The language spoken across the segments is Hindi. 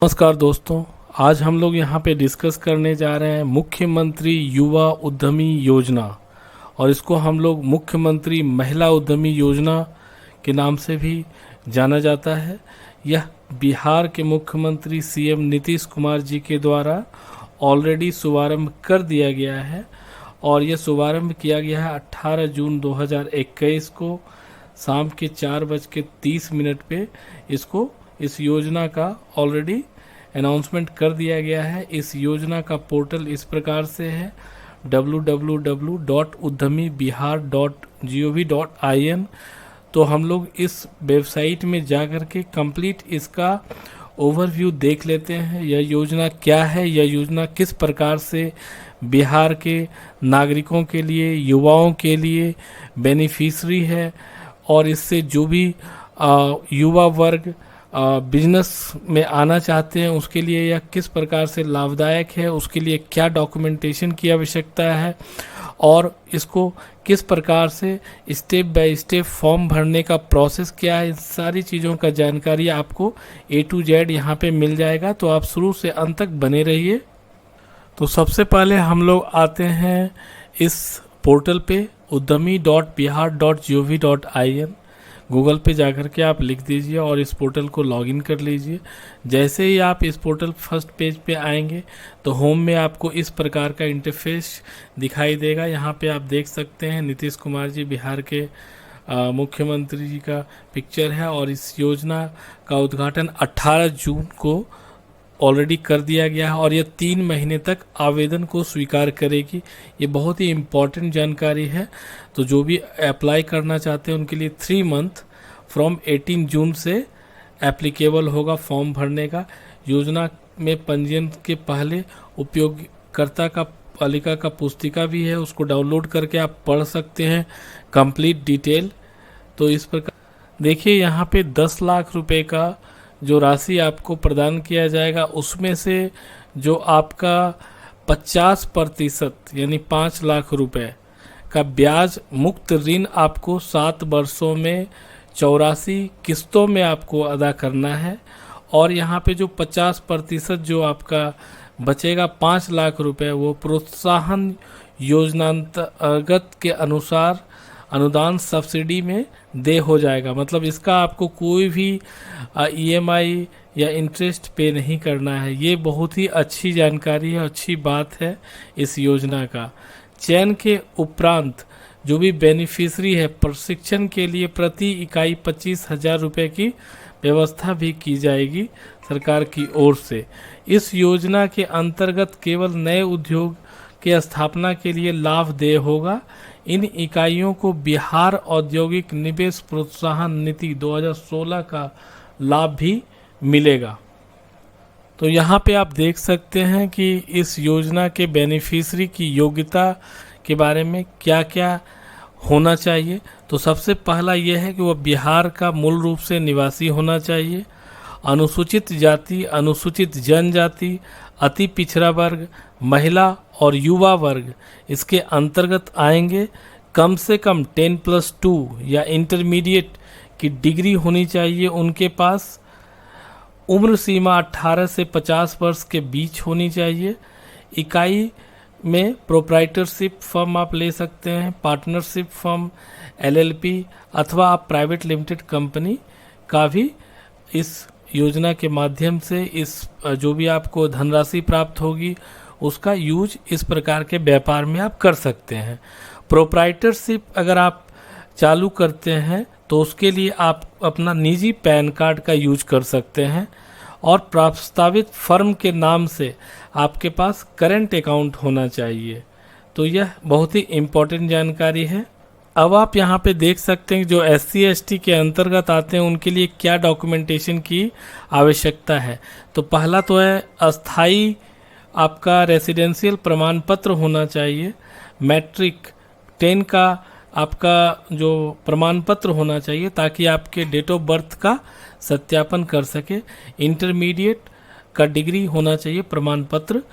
नमस्कार दोस्तों, आज हम लोग यहाँ पे डिस्कस करने जा रहे हैं मुख्यमंत्री युवा उद्यमी योजना। और इसको हम लोग मुख्यमंत्री महिला उद्यमी योजना के नाम से भी जाना जाता है। यह बिहार के मुख्यमंत्री सीएम नीतीश कुमार जी के द्वारा ऑलरेडी शुभारंभ कर दिया गया है और यह शुभारंभ किया गया है 18 जून 2021 को शाम के 4:30 पे इस योजना का ऑलरेडी अनाउंसमेंट कर दिया गया है। इस योजना का पोर्टल इस प्रकार से है www.uddamibihar.gov.in। तो हम लोग इस वेबसाइट में जा कर के कंप्लीट इसका ओवरव्यू देख लेते हैं। यह योजना क्या है, यह योजना किस प्रकार से बिहार के नागरिकों के लिए, युवाओं के लिए बेनिफिशरी है और इससे जो भी युवा वर्ग बिजनेस में आना चाहते हैं उसके लिए यह किस प्रकार से लाभदायक है, उसके लिए क्या डॉक्यूमेंटेशन की आवश्यकता है और इसको किस प्रकार से स्टेप बाय स्टेप फॉर्म भरने का प्रोसेस क्या है, इन सारी चीज़ों का जानकारी आपको A to Z यहाँ पे मिल जाएगा। तो आप शुरू से अंत तक बने रहिए। तो सबसे पहले हम लोग आते हैं इस पोर्टल पे uddami.bihar.gov.in। गूगल पे जाकर के आप लिख दीजिए और इस पोर्टल को लॉगिन कर लीजिए। जैसे ही आप इस पोर्टल फर्स्ट पेज पे आएंगे तो होम में आपको इस प्रकार का इंटरफेस दिखाई देगा। यहाँ पे आप देख सकते हैं नीतीश कुमार जी बिहार के मुख्यमंत्री जी का पिक्चर है और इस योजना का उद्घाटन 18 जून को ऑलरेडी कर दिया गया है और यह 3 महीने तक आवेदन को स्वीकार करेगी। ये बहुत ही इम्पॉर्टेंट जानकारी है। तो जो भी अप्लाई करना चाहते हैं उनके लिए 3 मंथ फ्रॉम 18 जून से एप्लीकेबल होगा फॉर्म भरने का। योजना में पंजीयन के पहले उपयोगकर्ता का पालिका का पुस्तिका भी है, उसको डाउनलोड करके आप पढ़ सकते हैं कंप्लीट डिटेल। तो इस प्रकार देखिए यहाँ पे 10 लाख रुपए का जो राशि आपको प्रदान किया जाएगा उसमें से जो आपका 50% यानी 5 लाख रुपए का ब्याज मुक्त ऋण आपको 7 वर्षों में 84 किस्तों में आपको अदा करना है। और यहाँ पे जो 50% जो आपका बचेगा 5 लाख रुपए वो प्रोत्साहन योजनांतर्गत के अनुसार अनुदान सब्सिडी में दे हो जाएगा। मतलब इसका आपको कोई भी EMI या इंटरेस्ट पे नहीं करना है। ये बहुत ही अच्छी जानकारी है, अच्छी बात है इस योजना का। चयन के उपरांत जो भी बेनिफिशरी है प्रशिक्षण के लिए प्रति इकाई 25,000 रुपये की व्यवस्था भी की जाएगी सरकार की ओर से। इस योजना के अंतर्गत केवल नए उद्योग के स्थापना के लिए लाभ देय होगा। इन इकाइयों को बिहार औद्योगिक निवेश प्रोत्साहन नीति 2016 का लाभ भी मिलेगा। तो यहाँ पे आप देख सकते हैं कि इस योजना के बेनिफिशरी की योग्यता के बारे में क्या क्या होना चाहिए। तो सबसे पहला यह है कि वह बिहार का मूल रूप से निवासी होना चाहिए, अनुसूचित जाति, अनुसूचित जनजाति, अति पिछड़ा वर्ग, महिला और युवा वर्ग इसके अंतर्गत आएंगे। कम से कम 10+2 या इंटरमीडिएट की डिग्री होनी चाहिए उनके पास। उम्र सीमा 18 से 50 वर्ष के बीच होनी चाहिए। इकाई में प्रोप्राइटरशिप फर्म आप ले सकते हैं, पार्टनरशिप फर्म, LLP अथवा आप प्राइवेट लिमिटेड कंपनी का भी इस योजना के माध्यम से इस जो भी आपको धनराशि प्राप्त होगी उसका यूज इस प्रकार के व्यापार में आप कर सकते हैं। प्रोप्राइटरशिप अगर आप चालू करते हैं तो उसके लिए आप अपना निजी पैन कार्ड का यूज कर सकते हैं और प्रस्तावित फर्म के नाम से आपके पास करंट अकाउंट होना चाहिए। तो यह बहुत ही इम्पोर्टेंट जानकारी है। अब आप यहाँ पे देख सकते हैं जो SC ST के अंतर्गत आते हैं उनके लिए क्या डॉक्यूमेंटेशन की आवश्यकता है। तो पहला तो है अस्थाई आपका रेसिडेंशियल प्रमाण पत्र होना चाहिए। मैट्रिक 10 का आपका जो प्रमाण पत्र होना चाहिए ताकि आपके डेट ऑफ बर्थ का सत्यापन कर सके। इंटरमीडिएट का डिग्री होना चाहिए प्रमाण पत्र।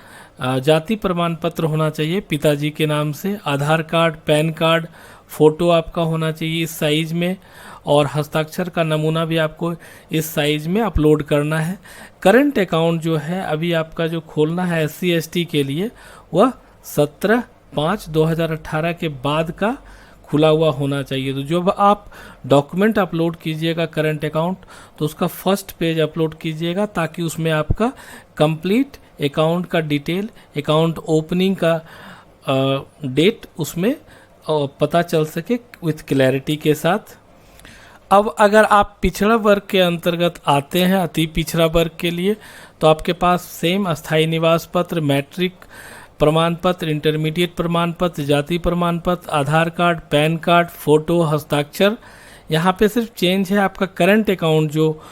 जाति प्रमाण पत्र होना चाहिए पिताजी के नाम से। आधार कार्ड, पैन कार्ड, फ़ोटो आपका होना चाहिए इस साइज़ में, और हस्ताक्षर का नमूना भी आपको इस साइज़ में अपलोड करना है। करंट अकाउंट जो है अभी आपका जो खोलना है SC/ST के लिए, वह 17/5/2018 के बाद का खुला हुआ होना चाहिए। तो जब आप डॉक्यूमेंट अपलोड कीजिएगा करंट अकाउंट, तो उसका फर्स्ट पेज अपलोड कीजिएगा, ताकि उसमें आपका कंप्लीट अकाउंट का डिटेल, अकाउंट ओपनिंग का डेट उसमें पता चल सके विथ क्लैरिटी के साथ। अब अगर आप पिछड़ा वर्ग के अंतर्गत आते हैं, अति पिछड़ा वर्ग के लिए, तो आपके पास सेम अस्थायी निवास पत्र, मैट्रिक प्रमाण पत्र, इंटरमीडिएट प्रमाण पत्र, जाति प्रमाण पत्र, आधार कार्ड, पैन कार्ड, फ़ोटो, हस्ताक्षर। यहाँ पे सिर्फ चेंज है, आपका करंट अकाउंट जो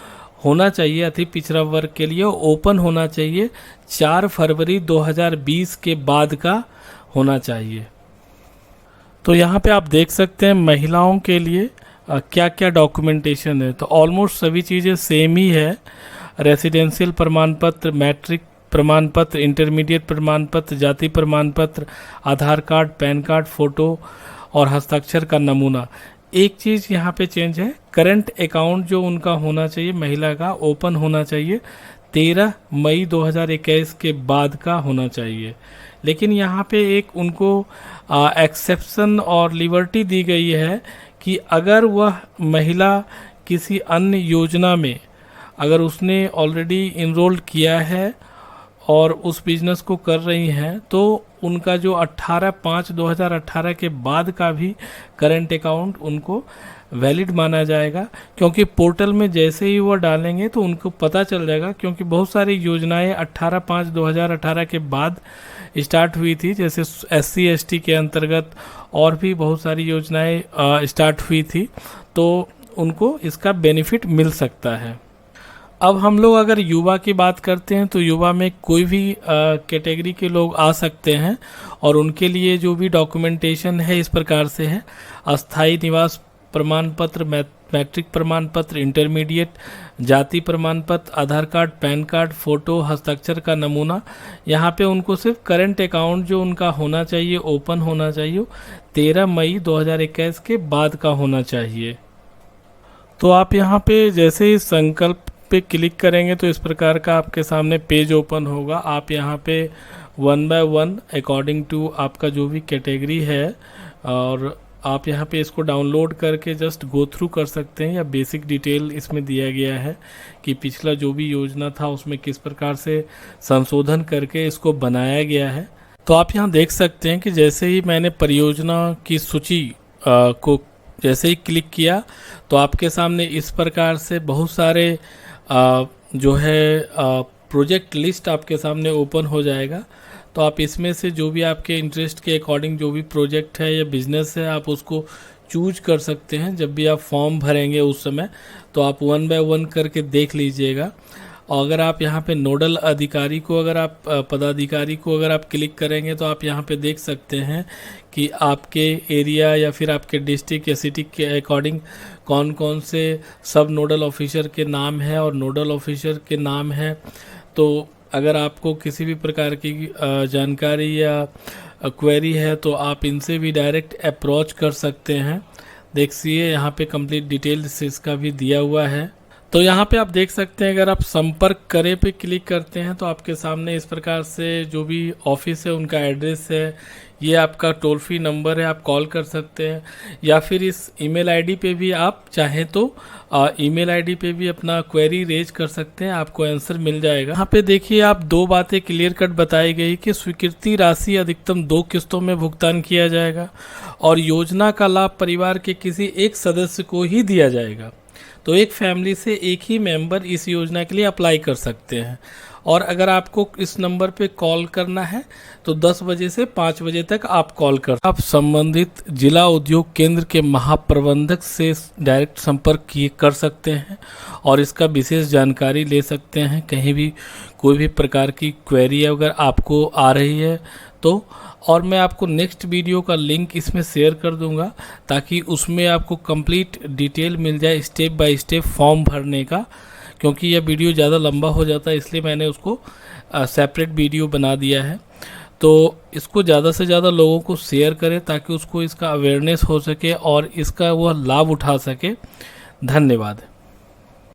होना चाहिए अति पिछड़ा वर्ग के लिए ओपन होना चाहिए 4 फरवरी 2020 के बाद का होना चाहिए। तो यहाँ पे आप देख सकते हैं महिलाओं के लिए क्या क्या डॉक्यूमेंटेशन है। तो ऑलमोस्ट सभी चीज़ें सेम ही है। रेसिडेंशियल प्रमाण पत्र, मैट्रिक प्रमाण पत्र, इंटरमीडिएट प्रमाण पत्र, जाति प्रमाण पत्र, आधार कार्ड, पैन कार्ड, फ़ोटो और हस्ताक्षर का नमूना। एक चीज़ यहाँ पे चेंज है, करंट अकाउंट जो उनका होना चाहिए महिला का ओपन होना चाहिए 13 मई 2021 के बाद का होना चाहिए। लेकिन यहाँ पे एक उनको एक्सेप्शन और लिबर्टी दी गई है कि अगर वह महिला किसी अन्य योजना में अगर उसने ऑलरेडी इनरोल किया है और उस बिज़नेस को कर रही हैं, तो उनका जो 18/5/2018 के बाद का भी करंट अकाउंट उनको वैलिड माना जाएगा। क्योंकि पोर्टल में जैसे ही वो डालेंगे तो उनको पता चल जाएगा, क्योंकि बहुत सारी योजनाएं 18/5/2018 के बाद स्टार्ट हुई थी, जैसे SC/ST के अंतर्गत और भी बहुत सारी योजनाएं स्टार्ट हुई थी, तो उनको इसका बेनिफिट मिल सकता है। अब हम लोग अगर युवा की बात करते हैं, तो युवा में कोई भी कैटेगरी के लोग आ सकते हैं, और उनके लिए जो भी डॉक्यूमेंटेशन है इस प्रकार से है। अस्थाई निवास प्रमाण पत्र, मैट्रिक प्रमाण पत्र, इंटरमीडिएट, जाति प्रमाण पत्र, आधार कार्ड, पैन कार्ड, फ़ोटो, हस्ताक्षर का नमूना। यहाँ पे उनको सिर्फ करंट अकाउंट जो उनका होना चाहिए ओपन होना चाहिए 13 मई 2021 के बाद का होना चाहिए। तो आप यहाँ पे जैसे ही संकल्प पे क्लिक करेंगे तो इस प्रकार का आपके सामने पेज ओपन होगा। आप यहाँ पे 1 बाय 1 अकॉर्डिंग टू आपका जो भी कैटेगरी है, और आप यहाँ पे इसको डाउनलोड करके जस्ट गो थ्रू कर सकते हैं, या बेसिक डिटेल इसमें दिया गया है कि पिछला जो भी योजना था उसमें किस प्रकार से संशोधन करके इसको बनाया गया है। तो आप यहाँ देख सकते हैं कि जैसे ही मैंने परियोजना की सूची को जैसे ही क्लिक किया, तो आपके सामने इस प्रकार से बहुत सारे जो है प्रोजेक्ट लिस्ट आपके सामने ओपन हो जाएगा। तो आप इसमें से जो भी आपके इंटरेस्ट के अकॉर्डिंग जो भी प्रोजेक्ट है या बिजनेस है, आप उसको चूज कर सकते हैं। जब भी आप फॉर्म भरेंगे उस समय तो आप 1 बाय 1 करके देख लीजिएगा। और अगर आप यहाँ पे नोडल अधिकारी को अगर आप पदाधिकारी को अगर आप क्लिक करेंगे, तो आप यहाँ पे देख सकते हैं कि आपके एरिया या फिर आपके डिस्ट्रिक्ट या सिटी के अकॉर्डिंग कौन कौन से सब नोडल ऑफिसर के नाम है और नोडल ऑफिसर के नाम है। तो अगर आपको किसी भी प्रकार की जानकारी या क्वेरी है तो आप इनसे भी डायरेक्ट अप्रोच कर सकते हैं। देखिए यहाँ पे कंप्लीट डिटेल्स इसका भी दिया हुआ है। तो यहाँ पे आप देख सकते हैं, अगर आप संपर्क करें पे क्लिक करते हैं तो आपके सामने इस प्रकार से जो भी ऑफिस है उनका एड्रेस है, ये आपका टोल फ्री नंबर है, आप कॉल कर सकते हैं, या फिर इस ईमेल आईडी पे भी आप चाहें तो ईमेल आईडी पे भी अपना क्वेरी रेज कर सकते हैं, आपको आंसर मिल जाएगा। यहाँ पे देखिए आप 2 बातें क्लियर कट बताई गई कि स्वीकृति राशि अधिकतम 2 किस्तों में भुगतान किया जाएगा और योजना का लाभ परिवार के किसी एक सदस्य को ही दिया जाएगा। तो एक फैमिली से एक ही मेंबर इस योजना के लिए अप्लाई कर सकते हैं। और अगर आपको इस नंबर पे कॉल करना है तो 10 बजे से 5 बजे तक आप कॉल कर, आप संबंधित जिला उद्योग केंद्र के महाप्रबंधक से डायरेक्ट संपर्क कर सकते हैं और इसका विशेष जानकारी ले सकते हैं। कहीं भी कोई भी प्रकार की क्वेरी अगर आपको आ रही है तो, और मैं आपको नेक्स्ट वीडियो का लिंक इसमें शेयर कर दूंगा ताकि उसमें आपको कंप्लीट डिटेल मिल जाए स्टेप बाय स्टेप फॉर्म भरने का, क्योंकि यह वीडियो ज़्यादा लंबा हो जाता है इसलिए मैंने उसको सेपरेट वीडियो बना दिया है। तो इसको ज़्यादा से ज़्यादा लोगों को शेयर करें ताकि उसको इसका अवेयरनेस हो सके और इसका वह लाभ उठा सके। धन्यवाद।